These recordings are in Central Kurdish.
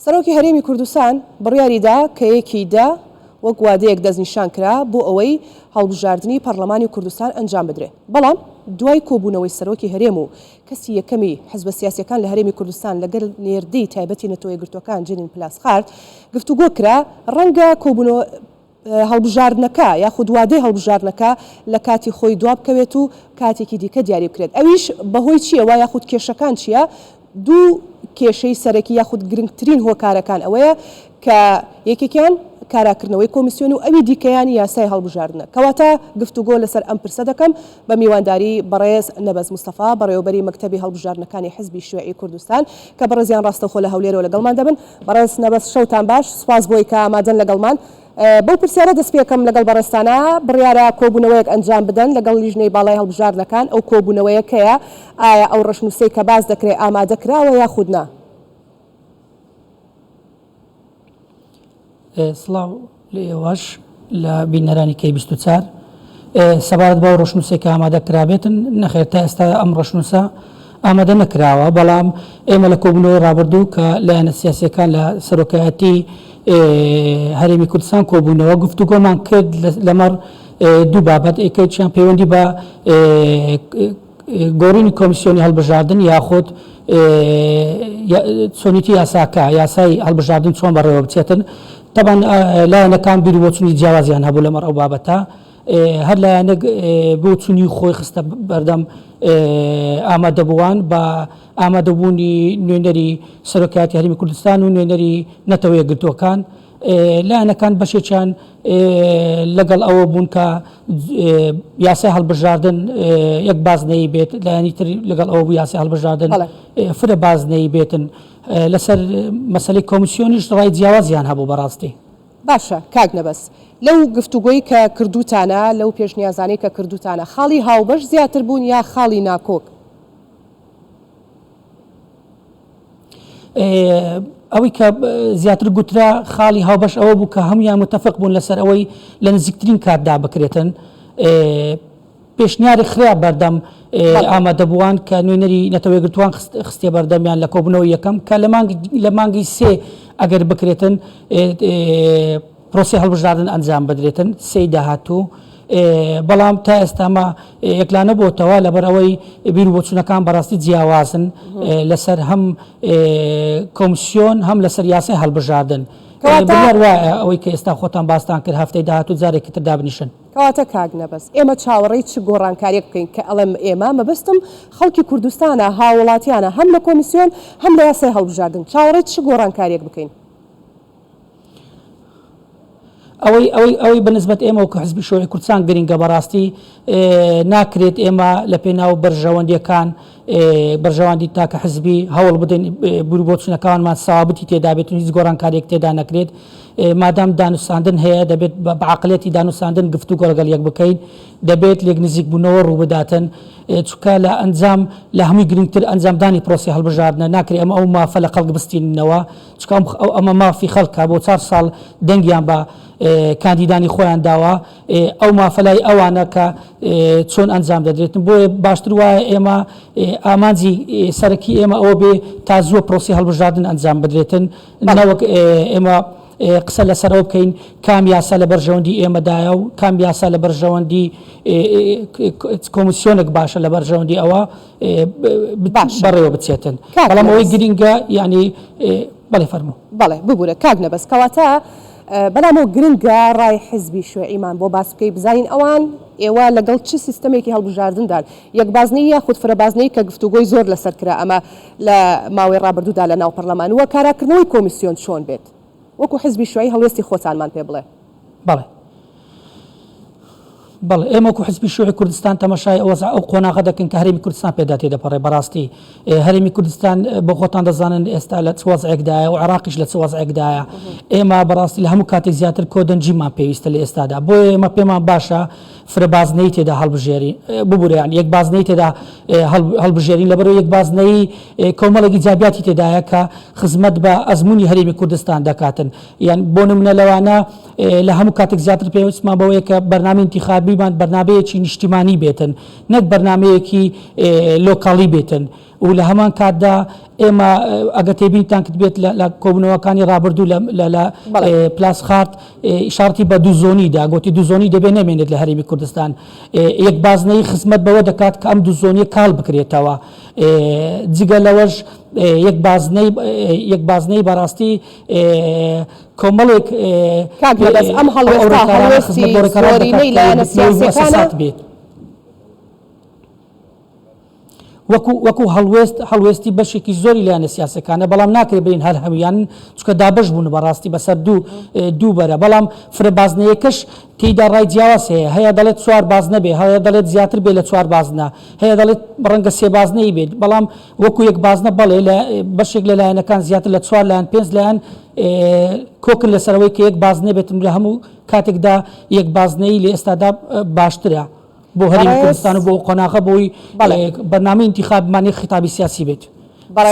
سەرۆکی هەرێمی کوردستان بڕیاریدا کە یەکیدا وەک وادەیەک دەستنیشان کرا بۆ ئەوەی هەڵبژاردننی پەرلەمانی کوردستان ئەنجام بدرێت. بەڵام دوای کۆبوونەوەی سەرۆکی هەرێم و کەسی یەکەمی حزبە سیاسیەکان لە هەرێمی کوردستان لەگەڵ نێردەی تایبەتی نەتەوە یەکگرتووەکان جێنین پلاسخارد گفتوگۆ کرا ڕەنگە کۆبوونەوە هەڵبژاردنەکە یاخود وادەی هەڵبژاردنەکە لە کاتی خۆی دواب بکەوێت و کاتێکی دیکە دیاری بکرێت. ئەویش بەهۆی چیەوە یاخود کێشەکان چییە؟ دوو کێشەی سەرەکی یاخود گرنگترین هۆکارەکان ئەوەیە کە یەکێکیان کاراکردنەوەی کۆمیسیۆن و ئەوی دیکەیان یاسای هەڵبژاردنە. کەواتە گفتوگۆ لەسەر ئەم پرسە دەکەم بە میوانداری بەڕێز نەبەز مستەفا بەڕێوەبەری مەکتەبی هەڵبژاردنەکانی حزبی شیوعی کوردستان کە بەڕێزیان ڕاستەوخۆ لە هەولێرەوە لەگەڵمان دەبن. بەڕێز نەبەز شەوتان باش، سوپاس بۆی کە ئامادەن لەگەڵمان. بەو پرسیارە دەست پێکەم لەگەڵ بەڕێستانە بڕیارە کۆبوونەوەیەک ئەنجام بدەن لەگەڵ لیژنەی باڵای هەڵبژاردنەکان. ئەو کۆبوونەوەیەکەیە ئایا ئەو ڕەشنووسەی کە باز دەکرێت ئامادەکراوە یاخود نا؟ سڵاو لە ئێوەش لە بینەرانی کەی 24 سەبارەت بەو ڕەشنووسێک کە ئامادە کرابێتن نەخێر تا ئێستا ئەم ڕەشنووسە ئامادە نەکراوە، بەڵام ئێمە لە کۆبوونەوەی ڕابردوو کە لایەنە سیاسیەکان لە سەرۆکایەتی هەرێمی کوردستان کۆبوونەوە گفتوگۆمان کرد لەمەڕ دوو بابەت. ئێکەیان پەیوەندی بە گۆڕینی کۆمیسیۆنی هەڵبژاردن یاخود چۆنیتی یاساکە یاسای هەڵبژاردن چۆن بەڕێوە بچێتن. طبعا لایەنەکان بیر بۆچوونی جیاوازیان هەبوو لەمەڕ ئەو بابەتە، هەر لایەنە بۆچوونی خۆی خستە بەردەم ئامادەبووان بە ئامادەبوونی نوێنەری سەرۆکایەتی هەرێمی کوردستان و نوێنەری نەتەوە یەکگرتووەکان. لایەنەکان بەشێکیان لەگەڵ ئەوە بوون کە یاسای هەڵبژاردن یەک بازنەی بێت، لایەنی تر لەگەڵ ئەوە بوو یاسای هەڵبژاردن فرە بازنەی بێتن. لەسەر مەسەلەی کۆمیسیۆنیش ڕای جیاوازیان هەبوو بەڕاستی. باشە کاک نەبەس، لەو گفتوگۆی کە کردوتانە لەو پێشنیازانەی کە کردوتانە خاڵی هاوبەش زیاتر بوون یا خاڵی ناکۆک؟ ئەوەی کە زیاتر گوترا خاڵی هاوبەش ئەوە بوو کە هەمویان متفق بوون لەسەر ئەوەی لە نزیکترین کاتدا بکرێتن. پێشنیاری خرا بەردەم ئامادەبووان کە نوێنەری نەتەوە یەکگرتووان خستێ بەردەمیان لە کۆبوونەوەی یەکەم کە لە مانگی سێ ئەگەر بکرێتن پرۆسی هەڵبژاردن ئەنجام بدرێتن سێی داهاتوو. بەڵام تا ئێستامە یەکلانە بۆتەوە لەبەر ئەوەی بیر بۆچوونەکان بەڕاستی جیاوازن لەسەر هەم کۆمیسیۆن هەم لەسەر یاسای هەڵبژاردن. وایە ئەوەی کە ئێستا خۆتان باستان کرد هەفتەی داهاتوو جارێکی تر دابنیشن. کەواتە کاک نەبەس ئێمە چاوەڕێی چ گۆڕانکاریەک بکەین کە ئەڵێم ئێمە مەبەستم خەڵکی کوردستانە هاوڵاتیانە هەم لە کۆمیسیۆن هەم لە یاسای هەڵبژاردن چاوەڕێی چ گۆڕانکاریەک بکەین؟ ئەوەی بەنسبەت ئێمە وەکو حزبی شیوعی کوردستان گرنگە بەڕاستی ناکرێت ئێمە لە پێناو بەرژەوەندیەکان بەرژەوەندی تاکە حزبی هەوڵ بدەین بیر بۆچوونەکانمان سەوابەتی تێدا بێت و هیچ گۆڕانکاریەک تێدا نەکرێت. مادام دانووساندن هەیە دەبێت بە عەقڵێتی دانووساندن گفتوگۆ لەگەڵ یەک بکەین، دەبێت لێک نزیک بوونەوە ڕوو بداتن چونکە لە ئەنجام لە هەمووی گرنگتر ئەنجامدانی پرۆسی هەڵبژاردنە ناکرێت ئەمە ئەو مافە لە خەڵک بستینەوە چونکە ئەمە مافی خەڵکە بۆ 4 ساڵ دەنگیان بە کاندیدانی خۆیان داوە ئەو مافەلای ئەوانە کە چۆن ئەنجام دەدرێتن. بۆیە باشتر وایە ئێمە ئامانجی سەرەکی ئێمە ئەوە بێ تا زووە پرۆسی هەڵبژاردن ئەنجام بدرێتن نەوەک ئێمە قسە لەسەرەوە بکەین کام یاسا لە بەرژەوەندی ئێمەدایە و کام یاسا لە بەرژەوەندی کۆمیسیۆنێک باشە لە بەرژەوەندی ئەوە بەڕێوە بچێتن. بەڵام ئەوەی گرنگە یعنی بەڵێ فەرموو. بەڵێ ببوورە کاک نەبەس کەواتە بەڵامەوە گرنگە ڕای حزبی شیوعیمان بۆ باس بکەی بزانین ئەوان ئێوە لەگەڵ چ سیستەمێکی هەڵبژاردندان یەکبازنەی یاخود فرەبازنەی کە گفتوگۆی زۆر لەسەر کرا ئەمە لە ماوەی ڕابردوودا لە ناو پەرلەمانەوە کاراکردنەوەی کۆمیسیۆن چۆن بێت وەکو حزبی شیوعی هەڵوێستی خۆتانمان پێ بڵێ. بەڵێ ئێمە وەکو حزبی شیوعی کوردستان تەماشای ئەو قۆناغە دەکەن کە هەرێمی کوردستان پێدا تێدەپەڕێ. بەڕاستی هەرێمی کوردستان بە خۆتان دەزانن ئێستا لە چ وەزعێکدایە و عێراقیش لە چ وەزعێکدایە. ئێمە بەڕاستی لە هەموو کاتێک زیاتر کۆدەنجیمان پێویستە لە ئێستادا، بۆیە ئێمە پێمان باشە فرەبازنەی تێدا هەڵبژێری ببوورە، یان یەک بازنەی تێدا هەڵبژێرین لەبەرەوەی یەک بازنەی کۆمەڵێکی جابیاتی تێدایە کە خزمەت بە ئەزمموی هەرێمی کوردستان دەکاتن. یان بۆ نمونە لەوانە لە هەموو کاتێک زیاتر پێویستمان بەوەیە کە بەرنامەی انتیخابی بەرنامەیمان بەرنامەیەکی نیشتیمانی بێتن نەک بەرنامەیەکی لۆکاڵی بێتن و لە هەمان کاتدا ئێمە ئەگە تێبینتان کرد بێت لە کۆبوونەوەکانی ڕابردوو لە پلاس خارد ئیشارەتی بە دوو زۆنیدا گوتی دوو زۆنی دەبێ نەمێنێت لە هەرێمی کوردستان یەک بازنەی خزمەت بەوە دەکات کە ئەم دوو زۆنیە کاڵ بکرێتەوە جگە لەوەش یەک بازنەی بەڕاستی کۆمەڵێک ئەم هەڵوێستی زۆرینەی لایەنە سیاسیەکانە بێت وەکو هەڵوێستی بەشێکی زۆری لایەنە سیاسەکانە بەڵام ناکرێت برین هەر هەمویان چکە دابش بوون بەڕاستی بەسەر دوو بەرە بەڵام فرەبازنەیەکەش تێیدا ڕای جیاواز هەیە دەڵێت 4 بازنە بێ هەیە دەڵێت زیاتر بێ لە 4 بازنە هەیە دەڵێت ڕەنگە 3 بازنەی بێت بەڵام وەکو یەک بازنە بەڵێ لە بەشێک لە لایەنەکان زیاتر لە 4 لایەن 5 لایەن کۆکن لەسەرەوەی کە یەک بازنە بێتم لە هەموو کاتێکدا یەک بازنەی لە ئێستادا باشترە بۆ هەرێمی کوردستان و بۆ قۆناغە بۆی بەرنامەی انتخابمانی خیتابی سیاسی بێت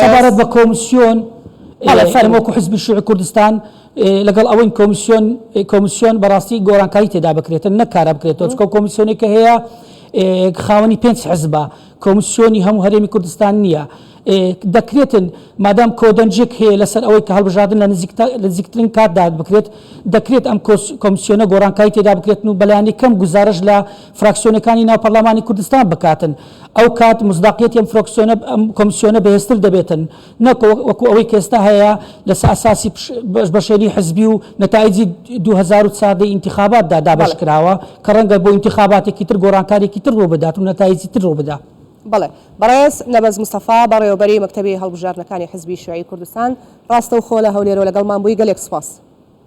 سەبارەت بە کۆمیسیۆن وەکو حزبی شوعی کوردستان لەگەڵ ئەوەی کۆمیسیۆن بەڕاستی گۆڕانکاری تێدا بکرێتن نەکارە بکرێتەوە چکە کۆمیسیۆنێکە هەیە خاوەنی 5 حزبە کۆمیسیۆنی هەموو هەرێمی کوردستان نییە دەکرێتن مادام کۆدەنجێک هەیە لەسەر ئەوەی کە هەڵبژاردن لە نزیکترین کاتدا بکرێت دەکرێت ئەم کۆمیسیۆنە گۆڕانکاری تێدا بکرێتن و بەلایانی کەم گزارش لە فراکسیۆنەکانی ناو پەرلەمانی کوردستان بکاتن ئەو کات مزداقیەتی ئەم کۆمیسیۆنە بەهێزتر دەبێتن نەک وەکو ئەوەی کە ئێستا هەیە لەسەر ئاساسی بەشێری حزبی و نەتایجی 2014 انتخاباتدا دابش کراوە کە ڕەنگە بۆ انتخاباتێکی تر گۆڕانکارێکی تر ڕۆ بدات و نەتایجی تر ڕۆ بدا بەڵێ بەڕێز نەبەز مستەفا بەڕێوەبەری مەکتەبی هەڵبژاردنەکانی حزبی شوعی کوردستان ڕاستە و خۆ لە هەولێرەوە لەگەڵمان بووی گەلێک سوپاس